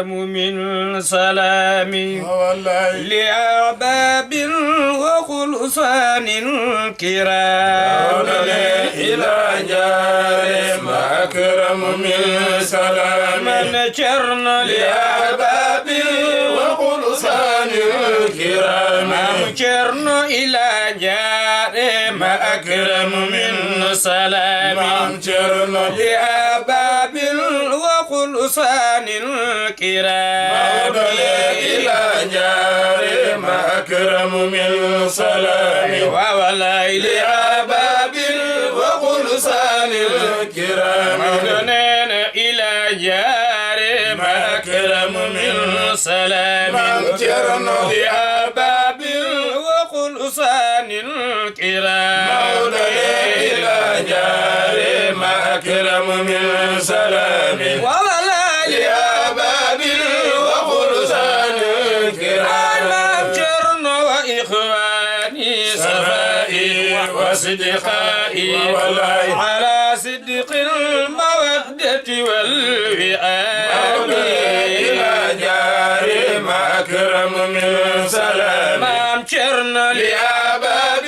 من سلامي لأباب وخلصان كرام إلى جار ما أكرم من سلام نشرنا لأباب وخلصان كرام نشرنا إلى جار ما أكرم من سلام نشرنا لأباب وخلصان كرام إلى جار ما أكرم من سلام وولاي لأباب وخلصان كرام إلى جار ما أكرم من سلام لأباب وخلصان كرام إلى جار ما أكرم من سلام وولاي لأباب وخلصان كرام جرنا وإخواني صفائي وصدقائي على صدق المودة والوئام إلى جار ما أكرم من سلام جرنا لأباب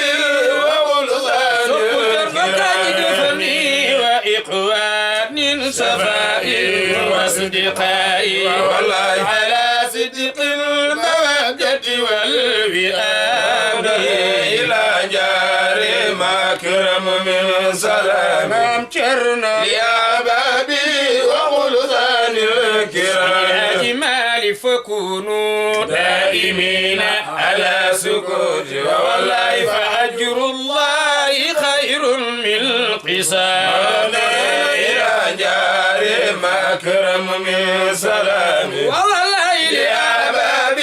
وخلصان كرام وإخواني صفائي وصدقائي على صدق المودة والوئام إلى جار ما أكرم من سلام جرنا لأباب وخلصان كرام الأجمال فكونوا دائمين على سكوت والله فأجر الله خير من قسام إلى جار ما أكرم من سلام والله لأباب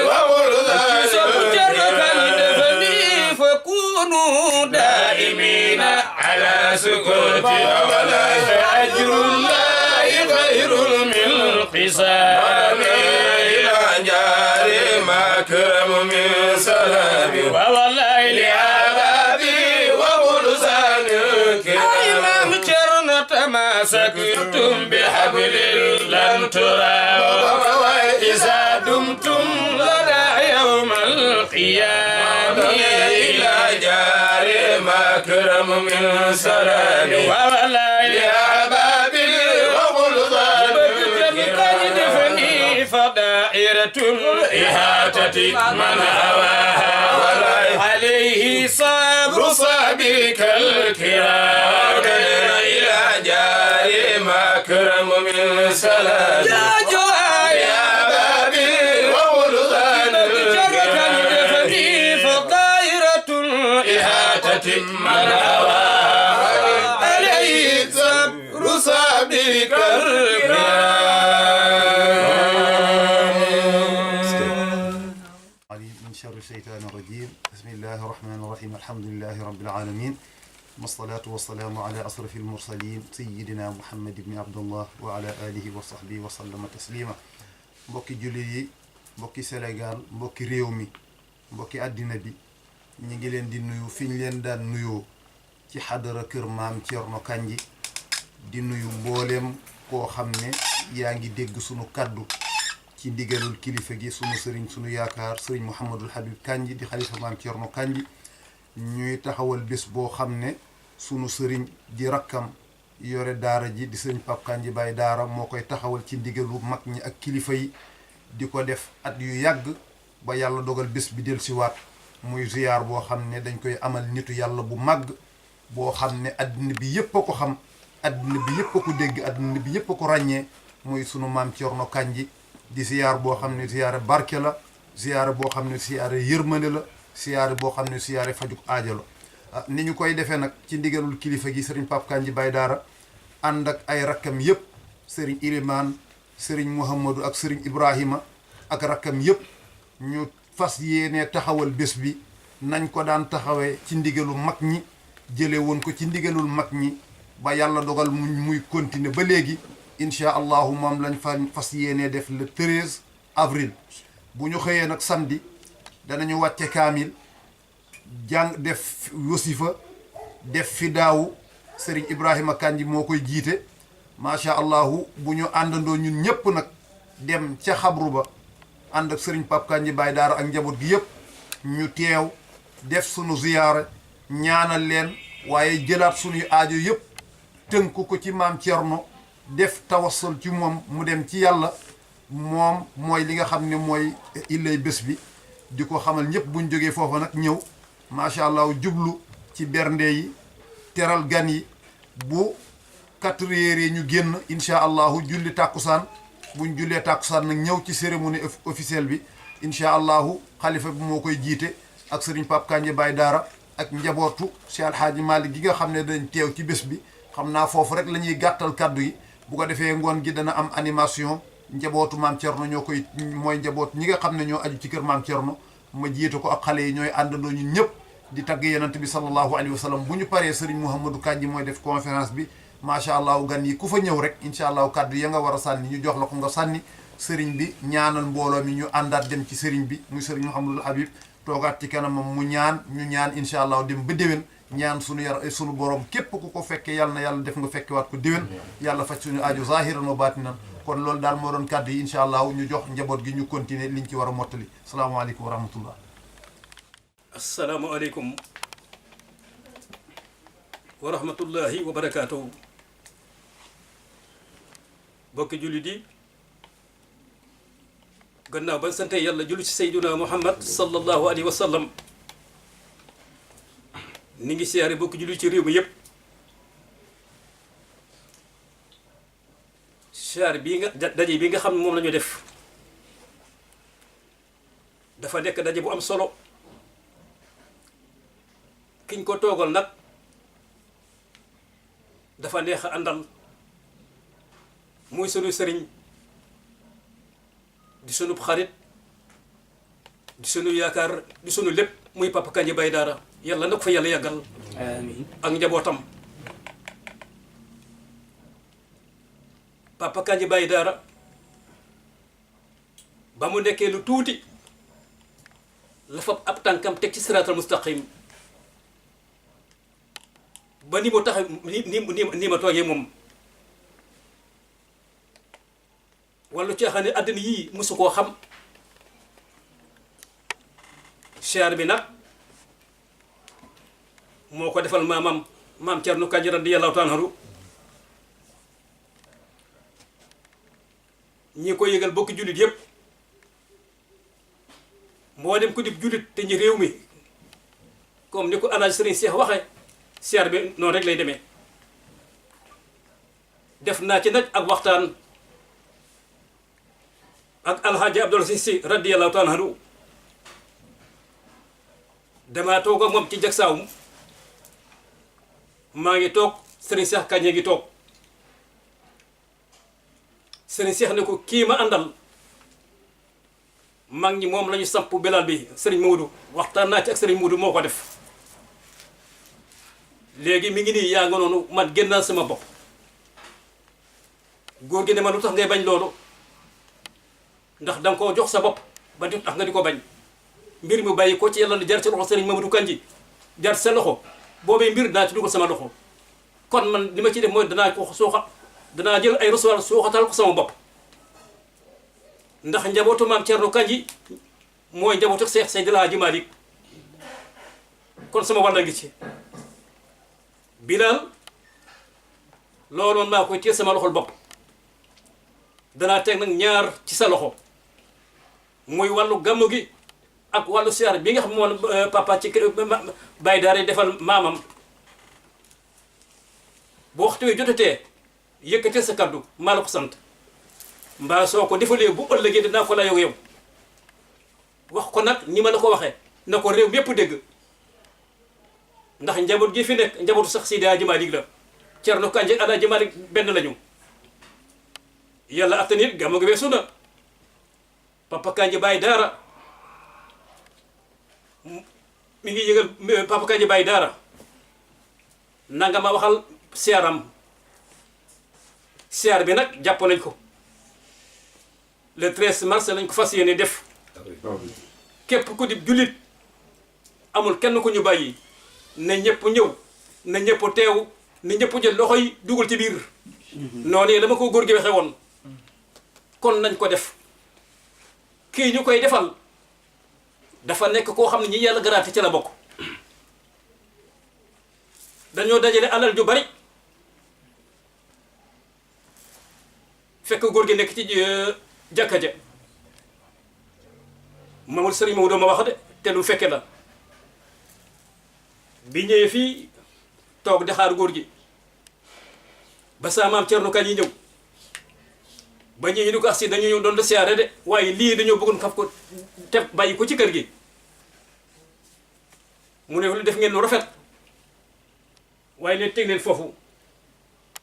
وخلصان كرام فكونوا دائمين على سكوت فأجر الله خير من قسام إلى جار ما أكرم من سلام والله لأباب وخلصان كرام تماسكتم بحبل لن تراوا إذا دمتم لنا يوم القيامة إلى جار ما أكرم من سلام ولا لأباب وخلصان دفني فدائرة الإحاطة من هواها عليه صبر صابك الكرام إلى جار ما أكرم من سلام يا جوار يا بابي وخلصان دفني فدائرة الإحاطة من هواها عليه صبر صابك الكرام من شر الشيطان الرجيم بسم الله الرحمن الرحيم الحمد لله رب العالمين والصلاة والسلام على أشرف المرسلين سيدنا محمد بن عبد الله وعلى آله وصحبه وسلم تسليما mbokki jullit yi mbokki Sénégal mbokki réew mi mbokki àddina bi ñi ngi leen di nuyu fi ñu leen daan nuyoo ci xadara kër maam Thierno Kandji di nuyu mbooleem koo xam ne yaa ngi dégg sunu kaddu ci ndigalul kilifa gi sunu sëriñ sunu yaakaar sëriñ Mouhamadul Habib Kandji di xalifa maam Thierno Kandji ñuy taxawal bés boo xam ne sunu sëriñ di rakkam yore daara ji di sëriñ Pape Kandji Baye daara moo koy taxawal ci ndigalu mag ñi ak kilifa yi di ko def at yu yàgg ba yàlla dogal bés bi dellusiwaat muy ziyaar boo xam ne dañ koy amal nitu yàlla bu màgg boo xam ne addina bi yépp a ko xam addina bi yépp a ko dégg addina bi yépp a ko ràññee muy sunu maam Thierno Kandji di ziyaar boo xam ne ziyaare barke la ziyaare boo xam ne ziyaare yërmande la ziyaare boo xam ne ziyaare fajuk aajo la ni ñu koy defee nag ci ndigalul kilifa gi sëriñ Pape Kandji Baye daara ànd ak ay rakkam yépp sëriñ Ilimaan sëriñ Mouhamadou ak sëriñ Ibrahima ak rakkam yépp ñu fas yéene taxawal bés bi nañ ko daan taxawee ci ndigalu mag ñi jële woon ko ci ndigalul mag ñi ba yàlla dogal muy continuer ba léegi incha allahu moom lañ fas yéene def le 13 avril bu ñu xëyee nag samedi danañu wàcce kaamil jàng def wasifa def fi daawu sëriñ Ibrahima Kandji moo koy jiite macha allahu bu ñu àndandoo ñun ñëpp nag dem ca xabru ba ànd ak sëriñ Pape Kandji Baye Daara ak njaboot gi yëpp ñu teew def sunu ziyaara ñaanal leen waaye jëlaat sunuy aajo yëpp tënk ko ci maam Thierno def tawassul ci moom mu dem ci yàlla moom mooy li nga xam ne mooy illay bés bi di ko xamal ñëpp buñ jógee foofa nag ñëw macha allah jublu ci bernde yi teral gan yi bu 4 heures yi ñu génn incha allahu julli tàkkusaan buñ jullee tàkkusaan nag ñëw ci cérémonie officielle bi incha allahu xalifa bi moo koy jiite ak sëriñ Pape Kandji Baye Daara ak njabootu Cheikh Alhaaji Malick gi nga xam ne dañ teew ci bés bi xam naa foofu rek la ñuy gàttal kaddu yi bu ko defee ngoon gi dana am animation njabootu maam Thierno ñoo koy mooy njaboot ñi nga xam ne ñoo aju ci kër maam Thierno ma jiite ko ak xale yi ñooy àndandoo ñun ñëpp di tagg yonent bi sallallahu alayhi wa sallam bu ñu paree sëriñ Mouhamadou Kandji mooy def conférence bi macha allah gan yi ku fa ñëw rek incha allah kaddu ya nga war a sànni ñu jox la ko nga sànni sëriñ bi ñaanal mbooloo mi ñu àndaat dem ci sëriñ bi muy sëriñ Mouhamadou Habib toogaat ci kanamam mu ñaan ñu ñaan incha allah dem ba déwén ñaan sunu borom képp ku ko fekke yàlla na yàlla def nga fekkewaat ko déwén yàlla faj suñu aajo zahiran wa baatinan kon loolu daal moo doon kàddu yi incha allah ñu jox njaboot gi ñu continuer liñ ci war a mottali salaamaaleykum wa rahmatullah. asalaamaaleykum wa rahmatullahi wa barakaatuhu. bokki jullit yi gannaaw ban sante yàlla julli ci sayduna muhammad sallallahu alayhi wa sallam ni ngi siyaare bokki jullit ci réew mi yëpp siyaare bii nga daje bi nga xam ne moom la ñu def dafa nekk daje bu am solo kiñ ko toogal nag dafa neex a àndal muy sunu sëriñ di sunu xarit di sunu yaakaar di sunu lépp muy Papa Kandji Baye Daara yàlla na ko fa yàlla yàggal amiin ak njabootam Papa Kandji Baye Daara ba mu nekkee lu tuuti la fab ab tànkam teg ci siraatal mustaqim ba ni mu tax ni ma toogee moom wala caaxaan ne àddina yii mosu koo xam siyaar bi nag moo ko defal maam Thierno Kandji radiyallahu taala anhu ñi ko yëgal bokki jullit yëpp moo dem ko dib jullit te ñi réew mi comme ni ko Alaaji Sëriñ Seex waxe siyaar bi noonu rek lay demee def naa ci nag ak waxtaan ak alhaaji Abdul Sisi radiyallahu taala anhu damaa toog ak moom ci jagsaaw maa ngi toog Sëriñ Seex Kandji ngi toog Sëriñ Seex ne ko kii ma àndal mag ñi moom la ñu samp belal bi Sëriñ Muudu waxtaan naa ci ak Sëriñ Muudu moo ko def léegi mi ngi nii yaa nga noonu man génnal sama bopp góor gi ne ma lu tax ngay bañ loolu ndax danga koo jox sa bopp ba di tax nga di ko bañ mbir mi bàyyi ko ci yàlla jar ci loxo Sëriñ Mamadou Kandji jar sa loxo boobee mbir daa ci dugal sama loxo kon man li ma ci def mooy danaa ko danaa jël ay recevoir suuxatal ko sama bopp ndax njabootu maam Thierno Kandji mooy njabootu Seex Seydil Haaji Malick kon sama wàll ngi ci Bilal looloon maa koy téye sama loxol bopp danaa teg nag ñaar ci sa loxo muy wàllu gàmmu gi ak wàllu siyaar bi nga xam moom papa ci Baye Daara defal maamam bu waxtu wi jotatee yëkkatee sa kaddu maa la ko sant mbaa soo ko defalee bu ëllëgee dinaa ko la yow wax ko nag ni ma la ko waxee na ko réew mépp dégg ndax njaboot gi fi nekk njabootu sax Seydi Hadji Malick la Thierno Kandji ak Alaaji Malick benn lañu yàlla ak tamit gàmmu gi weesu na Papa Kandji Baye Daara mi ngi yëgal Papa Kandji Baye Daara nanga ma waxal siyaaram siyaar bi nag jàpp nañ ko le 13 mars lañ ko fas yéene def képp ku di jullit amul kenn ku ñu bàyyi na ñëpp ñëw na ñëpp teew na ñëpp jël loxo yi dugal ci biir noonu dama ko góor gi waxee woon kon nañ ko def kii ñu koy defal dafa nekk koo xam ne ñi yàlla garaate ci la bokk dañoo dajale alal ju bari fekk góor gi nekk ci jàkka ja Mamadou Serigne Maodo ma wax de te lu fekke la bi ñëwee fii toog di xaar góor gi ba saa maam Cerno Kan yi ñëw ba ñëwee ni ko assi dañu ñëw doon de siyaare de waaye lii dañoo bëggoon faf ko te bàyyi ko ci kër gi mu ne lu def ngeen lu rafet waaye leen teg leen foofu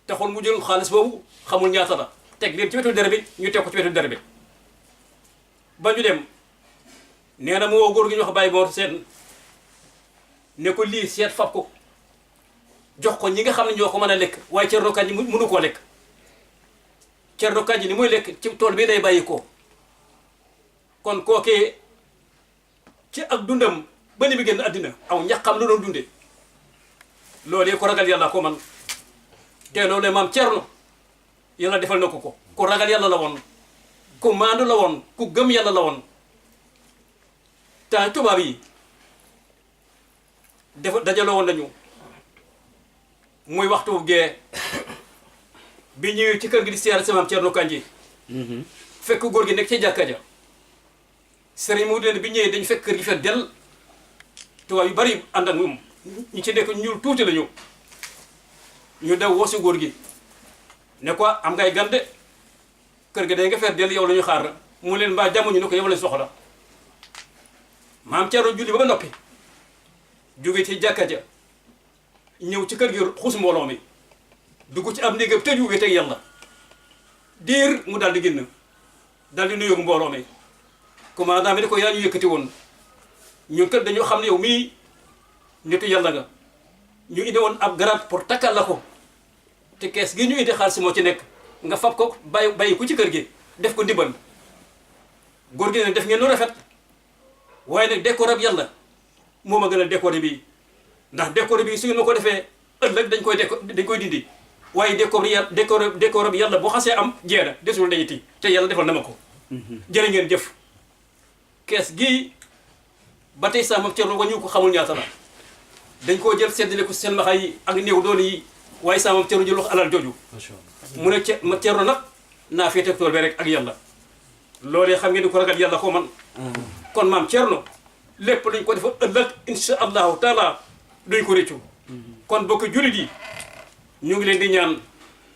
taxul mu jël xaalis boobu xamul ñaata la teg leen ci wetu dere bi ñu teg ko ci wetu dere bi ba ñu dem nee na mu woo góor gi ñu wax bàyyi moo seen ne ko lii seet fab ko jox ko ñi nga xam ne ñoo ko mën a lekk waaye Cerno Kan ji mënu koo lekk Cerno Kan ji ni muy lekk ci tool bi lay bàyyi ko kon kookee ci ak dundam ba ni mu génn àddina aw ñaqam lu doon dunde loolee ko ragal yàlla ko man te loolu maam Cerno yàlla defal na ko ko ku ragal yàlla la woon ku maandu la woon ku gëm yàlla la woon temps tubaab yi dafa dajaloo woon nañu muy waxtu gee bi ñëwee ci kër gi di siyaare sa maam Cerno Kan ji fekk góor gi nekk ci jàkka ja sëriñ mu ne bi ñëwee dañu fekk kër gi fet del tubaab yu bari ànd ak moom ñu ci nekk ñuul tuuti la ñu daw woosi góor gi ne ko am ngay gande kër gi day nga fet del yow la ñu xaar mu leen mbaa jamuñu ne ko yow lañ soxla maam Cerno julli ba noppi jóge ci jàkka ja ñëw ci kër gi xuus mbooloo mi dugg ci am néegam tëju wéet ak yàlla diir mu daal di génn daal di nuyoog mbooloo mi commandant bi ne ko yaa ñu yëkkati woon ñun kat dañoo xam ne yow mii nitu yàlla nga ñu indi woon ab grade pour takkal la ko te kees gi ñu indi xaalis moo ci nekk nga fab ko bàyyi ko ci kër gi def ko ndimbal góor gi ne def ngeen lu rafet waaye nag décor ab yàlla moo ma gën a décoré bii ndax décor bi su ngeen ma ko defee ëllëg dañ koy dindi waaye décor bi yàlla boo xasee am jeena desul dañu ti te yàlla defal na ma ko jërë ngeen jëf kees gii ba tey sax moom Cerno wañu ko xamul ñaata la dañ koo jël seddale ko seen maxa yi ak néew doole yi waaye sax moom Cerno jël wax alal jooju mu ne Cerno nag naa féete tool bi rek ak yàlla loolee xam ngeen ni ko ragal yàlla ko man kon maam Cerno lépp lañ ko defa ëllëg insha allahu taala duñ ko réccu kon bokk jullit yi ñu ngi leen di ñaan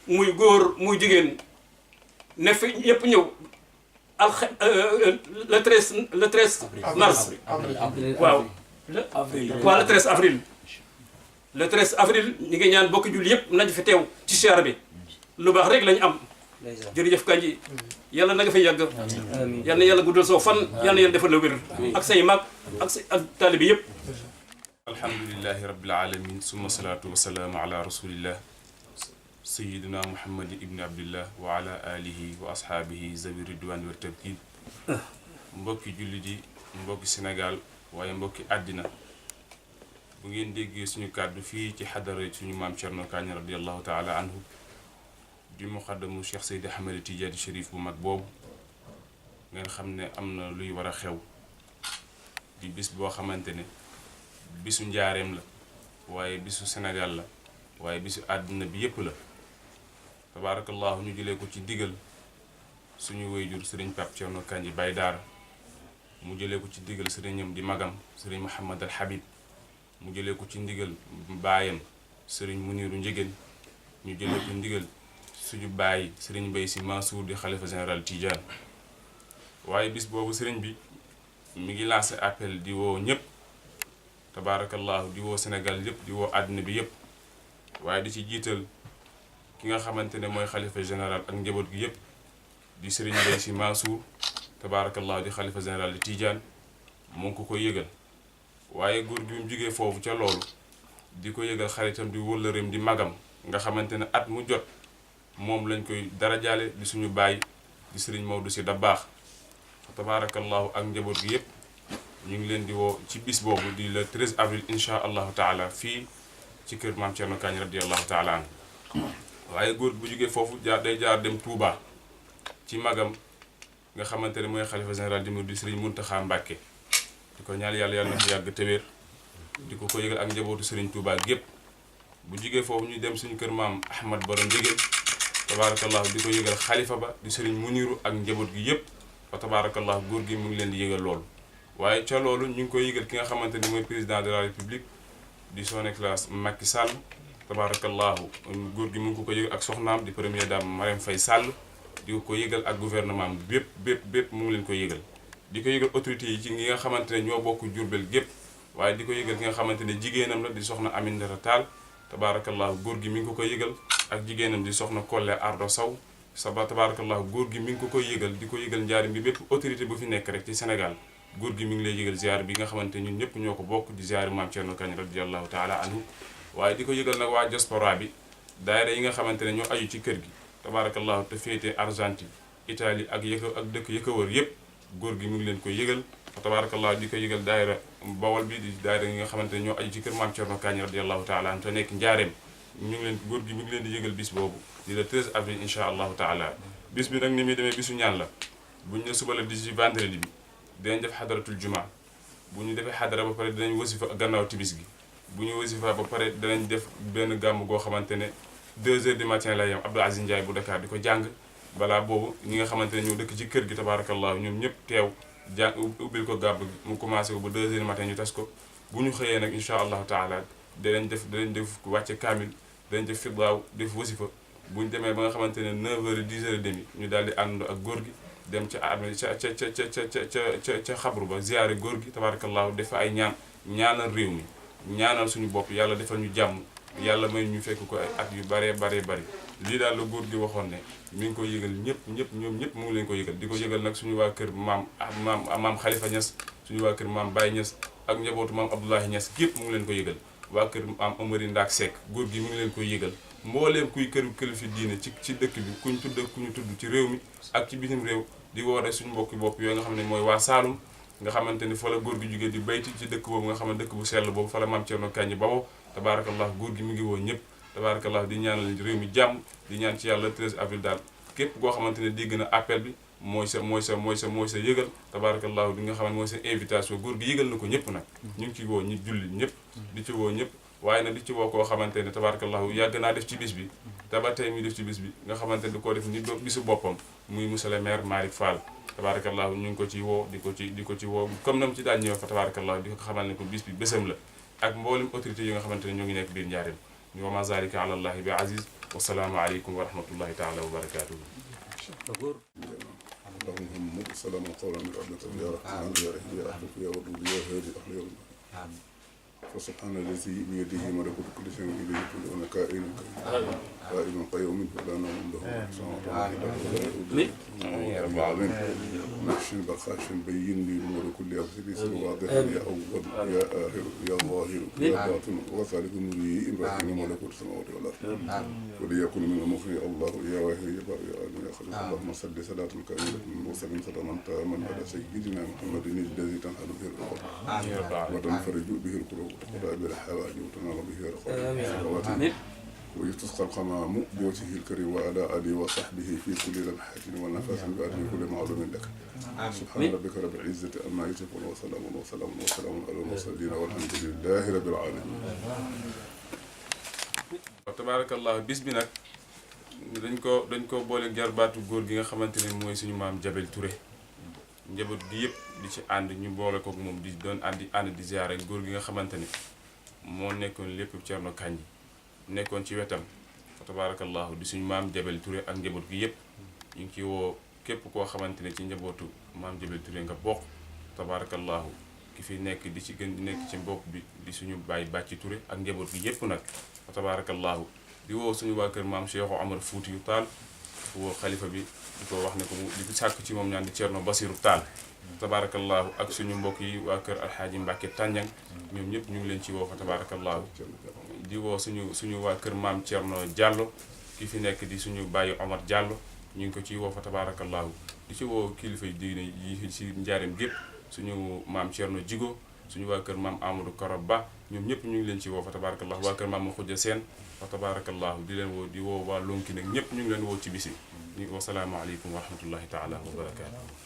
muy góor muy jigéen ne fi yëpp ñëw le 13 mars waaw waaw le 13 avril le 13 avril ñu ngi ñaan bokk jullit yëpp nañ fi teew ci siyaara bi lu baax rek lañu am jërëjëf Kandji yàlla na nga fay yàgg yal na yàlla guddal soo fan yal na yàlla defal la wér ak say mag ak taalibi yëpp alhamdulillahi rabbil alamin summa salaatu wa salaamu ala rasulillah sayidina muhammad ibni abdillah wa ala alihi wa ashaabihi zawi ridwaan wa tabkin mbokki jullit yi mbokki Sénégal waaye mbokki àddina bu ngeen déggee suñu kàddu fii ci xadara suñu maam Cerno Kan radiallahu taala anhu di muqaddamu Cheikh Seydi Ahmed Tidiane Chérif bu mag boobu ngeen xam ne am na luy war a xew di bis boo xamante ne bisu njaareem la waaye bisu Sénégal la waaye bisu àddina bi yépp la tabaarakallahu ñu jëlee ko ci digal suñu wayjur sëriñ Pape Cerno Kan Baye Daara mu jëlee ko ci digal sëriñam di magam sëriñ Mouhamad al Habib mu jëlee ko ci ndigal baayam sëriñ Muniru Njëgéen ñu jëlee ko ndigal suñu baay sëriñ Mbay Si Mansour di xalifa général Tidiane waaye bis boobu sëriñ bi mi ngi lancé appel di woo ñëpp tabaarakallahu di woo Sénégal yëpp di woo àddina bi yëpp waaye di ci jiital ki nga xamante ne mooy xalifa général ak njaboot gi yëpp di sëriñ Mbay Si Mansour tabaarakallahu di xalifa général di Tidiane mu ngi ko koy yëgal waaye góor gi mu jógee foofu ca loolu di ko yëgal xaritam di wëllëreem di magam nga xamante ne at mu jot moom lañ koy darajaale di suñu baay di sëriñ Maodo Si Dabaax tabaarakallahu ak njaboot gi yëpp ñu ngi leen di woo ci bis boobu di le 13 avril insha allahu taala fii ci kër maam Cerno Kan radiallahu taala an waaye góor bu jógee foofu day jaar dem Touba ci magam nga xamante ne mooy xalifa général di mu di Serigne Mountakha Mbacké di ko ñaan yàlla na fi yàgg te wér di ko yëgal ak njabootu Serigne Touba gépp bu jigee foofu ñu dem suñu kër maam Ahmad Borom Njëgéen tabaarakallahu di ko yëgal xalifa ba di Serigne Muniru ak njaboot gi yëpp fa tabaarakallahu góor gi mu ngi leen di yëgal loolu waaye ca loolu ñu ngi koy yëgal ki nga xamante ni mooy président de la république di son excellence Macky Sall tabaarakallahu góor gi mu ngi ko yëgal ak soxnaam di première dame Marème Faye Sall di ko yëgal ak gouvernement bi bépp mu ngi leen ko yëgal di ko yëgal autorités yi ci ñi nga xamante ne ñoo bokk Jurbel gépp waaye di ko yëgal ki nga xamante ne jigéenam la di soxna Aminata Tall tabaarakallahu góor gi mi ngi ko koy yëgal ak jigéenam di soxna Kolle Ardo Sow tabaarakallahu góor gi mi ngi ko koy yëgal di ko yëgal njaarim bi bépp autorité bu fi nekk rek ci Sénégal góor gi mi ngi lay yëgal ziar bi nga xamante ñun ñëpp ñoo ko bokk di ziar maam Thierno Kane radiyallahu taala anhu waaye di ko yëgal nag waa diaspora bi daayira yi nga xamante ne ñoo aju ci kër gi tabaarakallahu te féete Argentine Italie ak dëkk ya ko wër yëpp góor gi mi ngi leen koy yëgal tabaarakallahu di ko yëgal daayira Bawol bi di daayira yi nga xamante ne ñoo aju ci kër maam Thierno Kane radiyallahu taala anhu te nekk njaareem ñu ngi leen góor gi mi ngi leen di yëgal bis boobu di le 13 avril incha allahu taala bis bi nag ni muy demee bisu ñaan la buñ ne suba la di ci vendredi bi dinañ def xadaratul juma bu ñu defee xadara ba pare dinañ wasifa gannaaw tibis gi bu ñu wasifa ba pare danañ def benn gàmm goo xamante ne 2 heures du matin lay yam Abdou Aziz Ndiaye bu Dakar di ko jàng balaa boobu ñi nga xamante ne ñoo dëkk ci kër gi tabarakallahu ñoom ñëpp teew jàng ubbil ko gàbb gi mu commencé ko ba 2 heures du matin ñu tas ko bu ñu xëyee nag incha allahu taala danañ def wàcce kaamil danañ def fiddaaw def wasifa bu ñu demee ba nga xamante ne 9 heures 10 heures et demi ñu daal di ànd ak góor gi dem ca armée ca xabru ba ziyaare góor gi tabarakallahu def ay ñaanal réew mi ñaanal suñu bopp yàlla defal ñu jàmm yàlla may ñu fekk ko ay at yu baree bari lii daal la góor gi waxoon ne mi ngi ko yëgal ñoom ñëpp mu ngi leen ko yëgal di ko yëgal nag suñu waa kër maam Khalifa Niass suñu waa kër maam Baye Niass ak njabootu maam Abdoulaye Niass gépp mu ngi leen ko yëgal waa kër maam Amari Ndaak Seck góor gi mu ngi leen koy yëgal mbooleem kuy kilifa diine ci dëkk bi ku ñu tudd ci réew mi ak ci bitim réew di woore suñu mbokki bopp yooyu nga xam ne mooy waa Saalum nga xamante ni fa la góor gi jógee di bayti ci dëkk boobu nga xam ne dëkk bu sell boobu fa la maam Thierno Kandji bawoo tabaarakallah góor gi mu ngi woo ñëpp tabaarakallah di ñaanal réew mi jàmm di ñaan ci yàlla 13 avril daal képp koo xamante ne dégg na appel bi mooy sa yëgal tabaarakallah di nga xam ne mooy sa invitation góor gi yëgal na ko ñëpp nag ñu ngi ci woo ñi julli ñëpp di ci woo ñëpp waaye nag di ci woo koo xamante ne tabaarakallahu yàgg naa def ci bis bi te ba tey muy def ci bis bi nga xamante ne di koo def ni bisu boppam muy monsieur le maire Malick Fall tabaarakallahu ñu ngi ko ci woo di ko ci woo comme nam ci daan ñëw fa tabaarakallahu di ko xamal ne ko bis bi bésam la ak mboolem autorité yi nga xamante ne ñoo ngi nekk biir njaareem wa ma zalika ala allahi bi aziz wasalaamu aleykum wa rahmatullahi taala wa barakatuhu اللهم سلام قولا من رحمة يا رحمن يا رحيم يا رحمة يا ودود يا هادي أحياء فسبحان الذي بيده ملكوت كل شيء وإليه ترجعون كائن قائم قيوم فلا نوم له سماوات يا رب العالمين نحشن بخاشن بين لي نور كل أبسط واضح يا أول يا آخر يا ظاهر يا باطن وثالث نوري إبراهيم ملكوت السماوات والأرض وليكن من المخرج الله يا واحد يا بار يا آدم يا خليل اللهم صل صلاة كاملة وسلم سلاما تاما على سيدنا محمد الذي تنحل به الأرض وتنفرج به القلوب وتقضى به الحوائج وتنال به الرخاء ويستسقى الغمام بوجهه الكريم وعلى آله وصحبه في كل لمحة ونفس بعد كل معلوم لك سبحان ربك رب العزة عما يصفون وسلام على المرسلين والحمد لله رب العالمين. tabarakallah bis bi nag dañ ko boole jarbaatu góor gi nga xamante ne mooy suñu maam Jabel Touré njaboot gi yëpp di ci ànd ñu boole kook moom di doon ànd di ziyaare góor gi nga xamante ne moo nekkoon lépp Thierno Kandji nekkoon ci wetam fa tabarakallahu di suñu maam Jabel Touré ak njaboot gi yëpp ñu ngi ci woo képp koo xamante ne ci njabootu maam Jabel Touré nga bokk tabarakallahu ki fi nekk di ci gën di nekk ci mbokk bi di suñu baay Bàcci Touré ak njaboot gi yëpp nag fa tabarakallahu di woo suñu waa kër maam Cheikh Omar Foutiyou Tall woo xalifa bi di ko wax ne ko di sàkk ci moom ñaan di Thierno Basirou Tall tabarakallahu ak suñu mbokk yi waa kër Alxaaji Mbàkke Tànjang ñoom ñëpp ñu ngi leen ci woo fa tabarakallahu di woo suñu waa kër maam Thierno Diallo ki fi nekk di suñu bàyyi Omar Diallo ñu ngi ko ci woo fa tabarakallahu di ci woo kilifa yi diine yi ci njaareem gépp suñu maam Thierno Djigo suñu waa kër maam Amadou Karab Ba ñoom ñëpp ñu ngi leen ci woo fa tabarakallahu waa kër maam Khoudia Sène fa tabarakallahu di leen woo di woo waa Lonki nag ñëpp ñu ngi leen woo ci bisi ni wasalaamu aleykum wa rahmatullahi taala wa barakatuh